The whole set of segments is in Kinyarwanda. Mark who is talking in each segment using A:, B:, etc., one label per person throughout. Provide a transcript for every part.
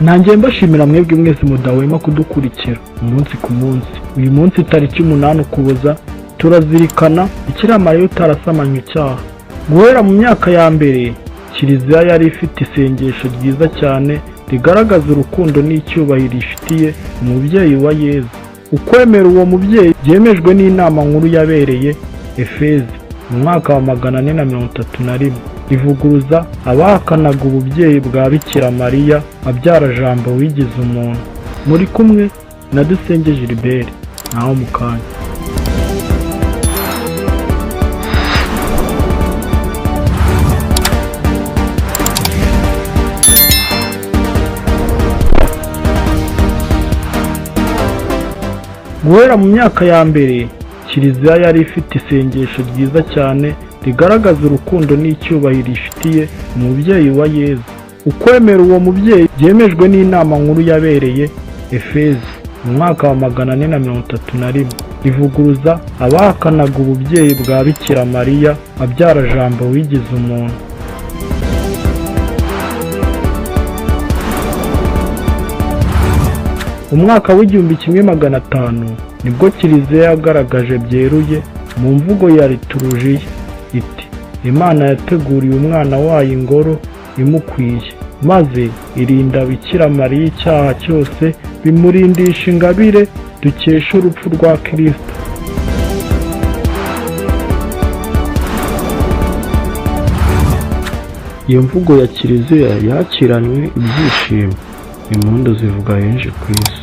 A: nanjye mbashimira mwebwe mwese mudahwema kudukurikira umunsi ku munsi. Uyu munsi tariki 8 Ukuboza turazirikana Bikira Mariya utarasamanywe icyaha. Guhera mu myaka ya mbere Kiliziya yari ifite isengesho ryiza cyane rigaragaza urukundo n'icyubahiro ifitiye umubyeyi wa Yezu. Ukwemera uwo mubyeyi byemejwe n'inama nkuru yabereye Efezi mu mwaka wa 431 ivuguruza abahakanaga ububyeyi bwa Bikira Mariya abyara jambo wigize umuntu. Muri kumwe na Dusenge Gilbert naho mukanya. Guhera mu myaka ya mbere Kiliziya yari ifite isengesho ryiza cyane rigaragaza urukundo n'icyubahiro ifitiye umubyeyi wa Yezu. Ukwemera uwo mubyeyi byemejwe n'inama nkuru yabereye Efezi mu mwaka wa 431 ivuguruza abahakanaga ububyeyi bwa Bikira Mariya abyara jambo wigize umuntu. Umwaka w'1500 nibwo Kiliziya yagaragaje byeruye mu mvugo ya liturujia iti Imana yateguriye umwana wayo ingoro imukwiye, maze irinda Bikira Mariya icyaha cyose bimurindisha ingabire dukesha urupfu rwa Kristo. Iyo mvugo ya Kiliziya yakiranywe ibyishimo, impundu zivuga henshi ku isi.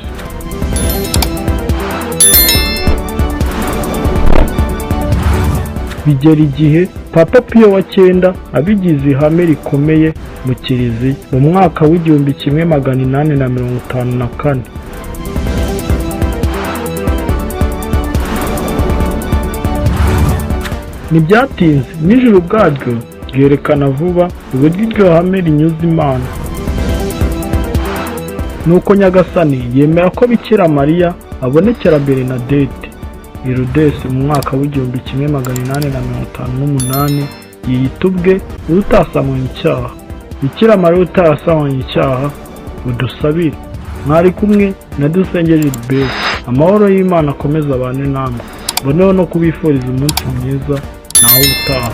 A: Bigera igihe Papa Pio wa 9 abigize ihame rikomeye mu Kiliziya mu mwaka w'1854. Ntibyatinze n'ijuru ubwaryo ryerekana vuba uburyo iryo hame rinyuze Imana. Nuko Nyagasani yemera ko Bikira Mariya abonekera Bernadette i Lourdes mu mwaka w'1858 yiyita ubwe utarasamanywe icyaha. Bikira Mariya utarasamanywe icyaha udusabire. Mwari kumwe na Dusenge Gilbert. Amahoro y'Imana akomeza abane namwe. Boneho no kubifuriza umunsi mwiza naho utaha.